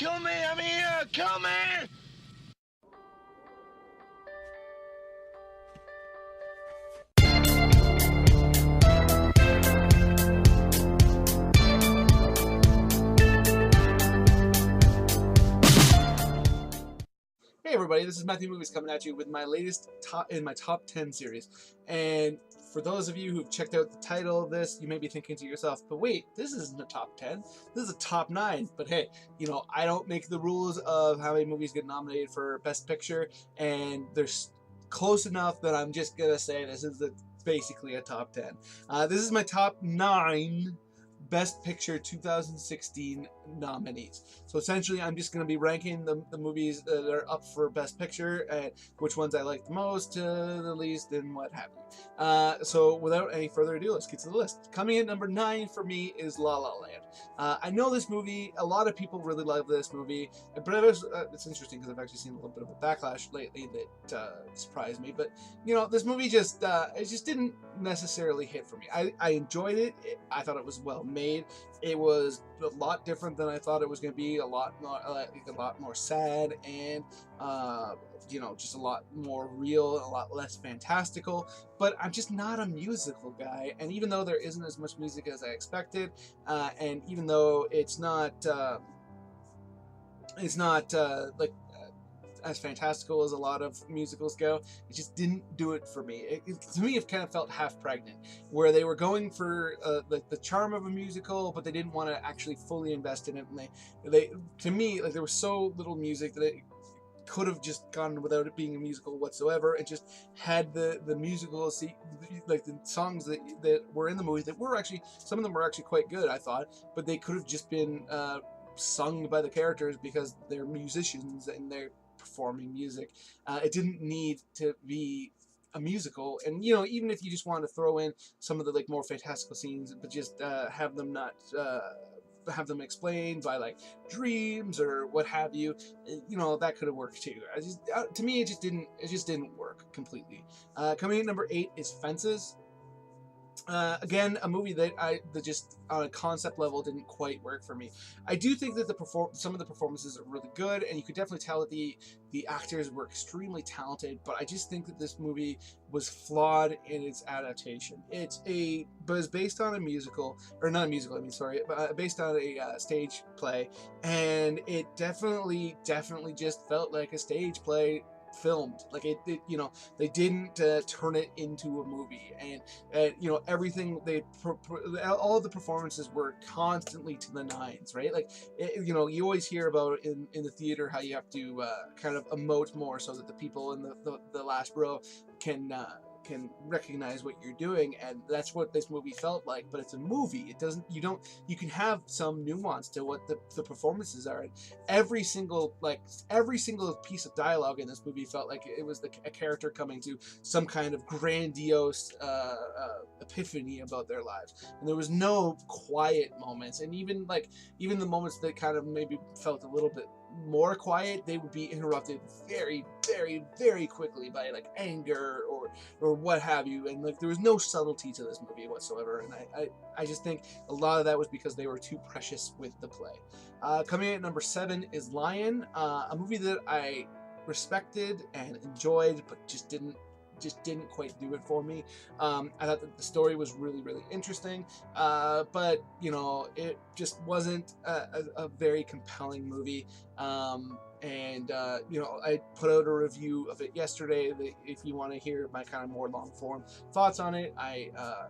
Kill me! I'm here! Kill me! Hey everybody, this is Matthew Movies coming at you with my latest top 10 series. And for those of you who've checked out the title of this, you may be thinking to yourself, but wait, this isn't a top 10, this is a top 9. But hey, you know, I don't make the rules of how many movies get nominated for Best Picture, and they're close enough that I'm just gonna say this is basically a top 10. This is my top 9 Best Picture 2016 nominees. So essentially, I'm just going to be ranking the movies that are up for Best Picture and which ones I like the most to the least and what have you. So without any further ado, let's get to the list. Coming in number 9 for me is La La Land. I know this movie, a lot of people really love this movie, but it's interesting because I've actually seen a little bit of a backlash lately that surprised me. But you know, this movie just it just didn't necessarily hit for me. I enjoyed it. I thought it was well made. It was a lot different than I thought it was going to be. A lot more sad, and you know, just a lot more real, a lot less fantastical. But I'm just not a musical guy, and even though there isn't as much music as I expected, and even though it's not like as fantastical as a lot of musicals go, it just didn't do it for me. To me, it kind of felt half pregnant, where they were going for the charm of a musical, but they didn't want to actually fully invest in it. And they to me, like, there was so little music that it could have just gone without it being a musical whatsoever, and just had the musical, like the songs that were in the movie that were actually, some of them were actually quite good, I thought, but they could have just been sung by the characters because they're musicians and they're performing music. It didn't need to be a musical, and you know, even if you just want to throw in some of the like more fantastical scenes, but just have them not have them explained by like dreams or what have you, you know, that could have worked too. To me, it just didn't work completely. Coming in number 8 is Fences. Again, a movie that just on a concept level didn't quite work for me. I do think that some of the performances are really good, and you could definitely tell that the actors were extremely talented. But I just think that this movie was flawed in its adaptation. But it's based on a musical, or not a musical, I mean, sorry, based on a stage play, and it definitely just felt like a stage play filmed. Like it you know, they didn't turn it into a movie, and you know, everything all the performances were constantly to the nines, right? Like you know, you always hear about in the theater how you have to kind of emote more so that the people in the last row can recognize what you're doing, and that's what this movie felt like. But it's a movie. It doesn't, you can have some nuance to what the performances are, and every single piece of dialogue in this movie felt like it was a character coming to some kind of grandiose epiphany about their lives, and there was no quiet moments. And even the moments that kind of maybe felt a little bit more quiet, they would be interrupted very, very, very quickly by like anger or what have you, and like there was no subtlety to this movie whatsoever. And I just think a lot of that was because they were too precious with the play. Coming in at number 7 is Lion, a movie that I respected and enjoyed, but just didn't quite do it for me. I thought that the story was really, really interesting, but you know, it just wasn't a very compelling movie. And you know, I put out a review of it yesterday. If you want to hear my kind of more long form thoughts on it, I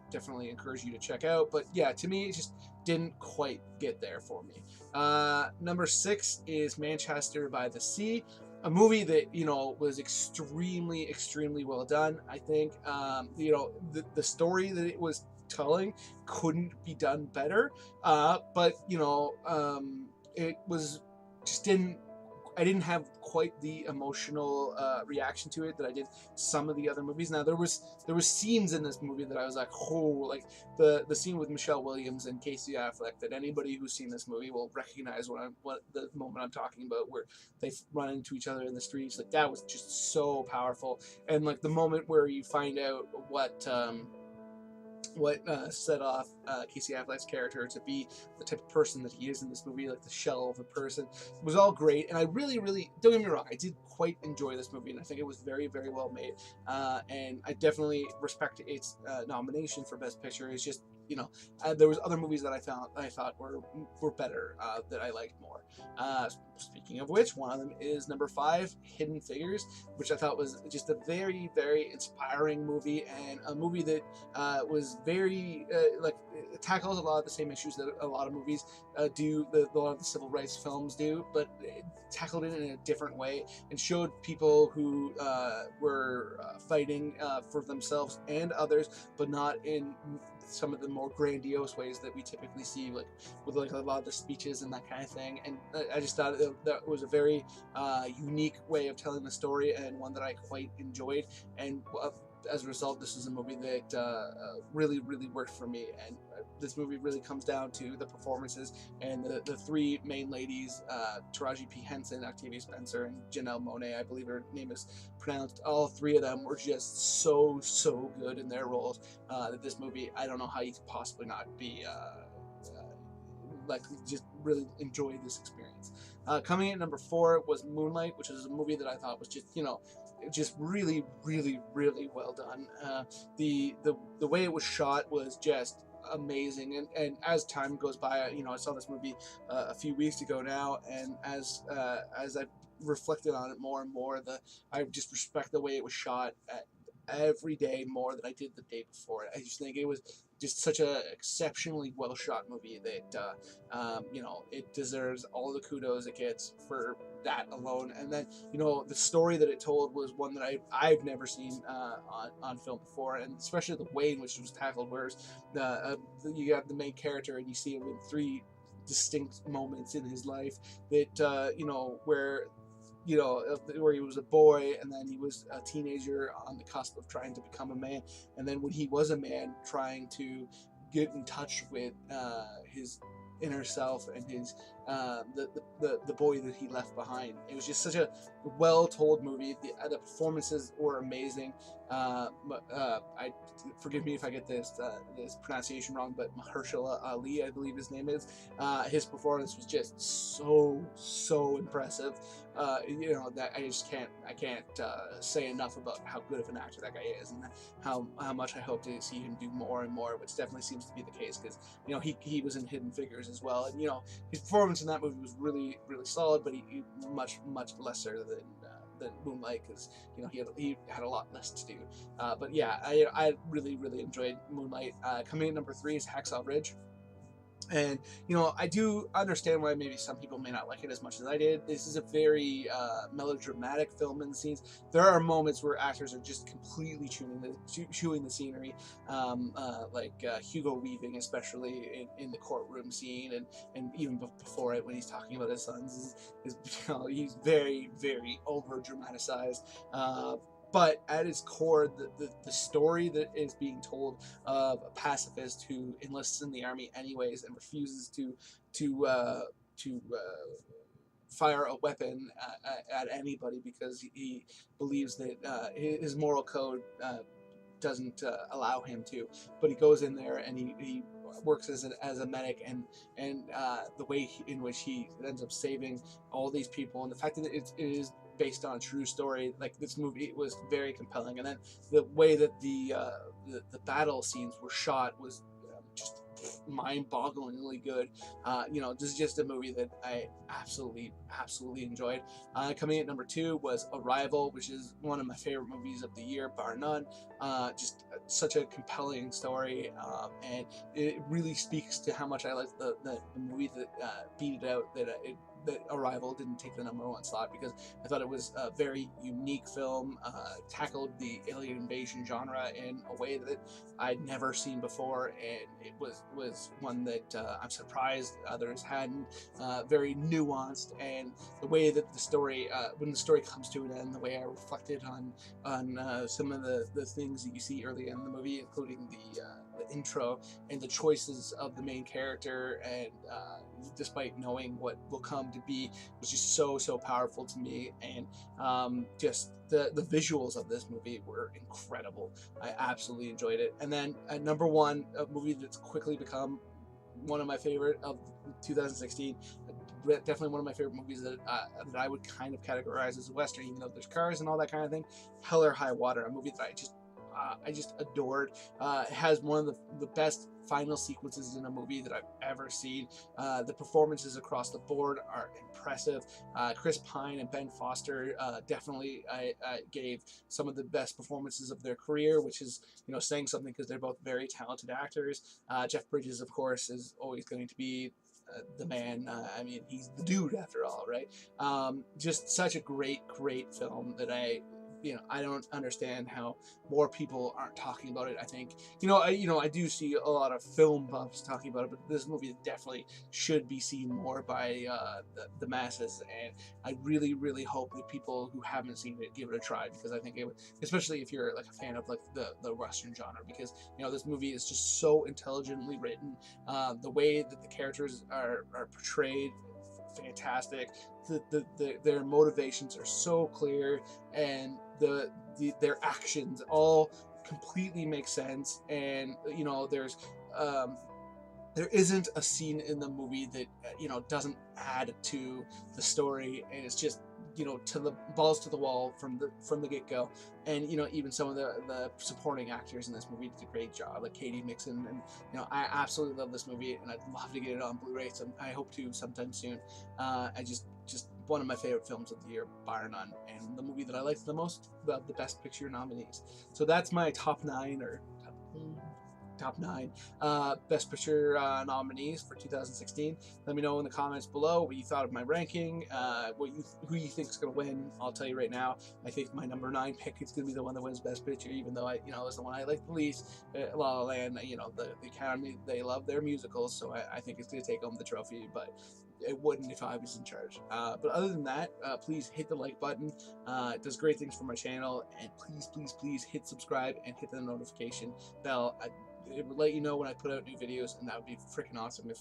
definitely encourage you to check out. But yeah, to me, it just didn't quite get there for me. Number 6 is Manchester by the Sea, a movie that, you know, was extremely, extremely well done. I think you know, the story that it was telling couldn't be done better, but you know, it was just I didn't have quite the emotional reaction to it that I did some of the other movies. Now there was scenes in this movie that I was like, oh, like the scene with Michelle Williams and Casey Affleck, that anybody who's seen this movie will recognize what the moment I'm talking about, where they run into each other in the streets. Like, that was just so powerful. And like the moment where you find out what what set off Casey Affleck's character to be the type of person that he is in this movie, like the shell of a person, was all great. And I really, really, don't get me wrong, I did quite enjoy this movie, and I think it was very, very well made. And I definitely respect its nomination for Best Picture. It's just, you know, there was other movies that I thought were better, that I liked more. Speaking of which, one of them is number 5, Hidden Figures, which I thought was just a very, very inspiring movie, and a movie that was very like, it tackles a lot of the same issues that a lot of movies do, a lot of the civil rights films do, but it tackled it in a different way and showed people who were fighting for themselves and others, but not in some of the more grandiose ways that we typically see, like with like a lot of the speeches and that kind of thing. And I just thought that was a very unique way of telling the story, and one that I quite enjoyed. And as a result, this is a movie that really, really worked for me. And this movie really comes down to the performances and the 3 main ladies, Taraji P. Henson, Octavia Spencer, and Janelle Monáe, I believe her name is pronounced. All 3 of them were just so good in their roles that this movie, I don't know how you could possibly not be like, just really enjoy this experience. Coming in at number 4 was Moonlight, which is a movie that I thought was just, you know, just really, really, really well done. The way it was shot was just amazing, and as time goes by, you know, I saw this movie a few weeks ago now, and as I reflected on it more and more, I just respect the way it was shot every day more than I did the day before. I just think it was just such a exceptionally well shot movie that you know, it deserves all the kudos it gets for that alone. And then, you know, the story that it told was one that I've never seen on film before, and especially the way in which it was tackled, whereas you have the main character and you see him in 3 distinct moments in his life that you know, where, you know, where he was a boy, and then he was a teenager on the cusp of trying to become a man, and then when he was a man, trying to get in touch with his inner self and his the boy that he left behind. It was just such a well told movie. The performances were amazing. I forgive me if I get this pronunciation wrong, but Mahershala Ali, I believe his name is. His performance was just so impressive. You know, that I can't say enough about how good of an actor that guy is, and how much I hope to see him do more and more, which definitely seems to be the case, because, you know, he was in Hidden Figures as well, and, you know, his performance in that movie was really, really solid, but he much lesser than Moonlight, because, you know, he had a lot less to do. But yeah, I really, really enjoyed Moonlight. Coming in number 3 is Hacksaw Ridge. And, you know, I do understand why maybe some people may not like it as much as I did. This is a very melodramatic film in the scenes. There are moments where actors are just completely chewing the scenery, like Hugo Weaving, especially in the courtroom scene, and even before it, when he's talking about his sons, you know, he's very, very over dramatized. But at its core, the story that is being told of a pacifist who enlists in the army anyways and refuses to fire a weapon at anybody because he believes that his moral code doesn't allow him to. But he goes in there and he works as a medic, and the way in which he ends up saving all these people, and the fact that it is based on a true story, like, this movie, it was very compelling. And then the way that the battle scenes were shot was just mind-bogglingly good. You know, this is just a movie that I absolutely enjoyed. Coming in at number 2 was Arrival, which is one of my favorite movies of the year, bar none. Just such a compelling story, and it really speaks to how much I like the movie that beat it out, that Arrival didn't take the number 1 slot, because I thought it was a very unique film, tackled the alien invasion genre in a way that I'd never seen before, and it was one that I'm surprised others hadn't. Very nuanced, and the way that the story, when the story comes to an end, the way I reflected on some of the things that you see early in the movie, including the intro and the choices of the main character, and despite knowing what will come to be, was just so powerful to me. And just the visuals of this movie were incredible. I absolutely enjoyed it. And then at number one, a movie that's quickly become one of my favorite of 2016. Definitely one of my favorite movies that I would kind of categorize as a Western, even though there's cars and all that kind of thing. Hell or High Water, a movie that I just adored. It has one of the best final sequences in a movie that I've ever seen. The performances across the board are impressive. Chris Pine and Ben Foster definitely gave some of the best performances of their career, which is, you know, saying something because they're both very talented actors. Jeff Bridges, of course, is always going to be the man. I mean, he's the dude after all, right? Just such a great film that I don't understand how more people aren't talking about it. I think, I do see a lot of film buffs talking about it, but this movie definitely should be seen more by the masses. And I really hope that people who haven't seen it give it a try, because I think it would, especially if you're like a fan of like the Western genre, because this movie is just so intelligently written. The way that the characters are portrayed, fantastic. Their motivations are so clear, and their actions all completely make sense. And there isn't a scene in the movie that doesn't add to the story, and it's just to the balls to the wall from the get-go. And even some of the supporting actors in this movie did a great job, like Katie Mixon. And I absolutely love this movie, and I'd love to get it on Blu-ray. So I hope to sometime soon. I just one of my favorite films of the year, bar none, and the movie that I liked the most, the Best Picture nominees. So that's my top 9 Best Picture nominees for 2016. Let me know in the comments below what you thought of my ranking, who you think is going to win. I'll tell you right now, I think my number 9 pick is going to be the one that wins Best Picture, even though it's the one I like the least. La La Land, the Academy, they love their musicals, so I think it's going to take home the trophy, but it wouldn't if I was in charge. But other than that, please hit the like button. It does great things for my channel, and please hit subscribe and hit the notification bell. It would let you know when I put out new videos, and that would be freaking awesome if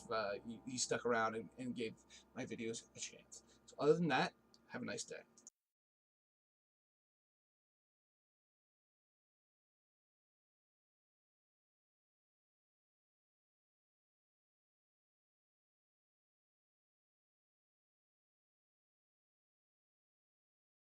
you stuck around and gave my videos a chance. So other than that, have a nice day.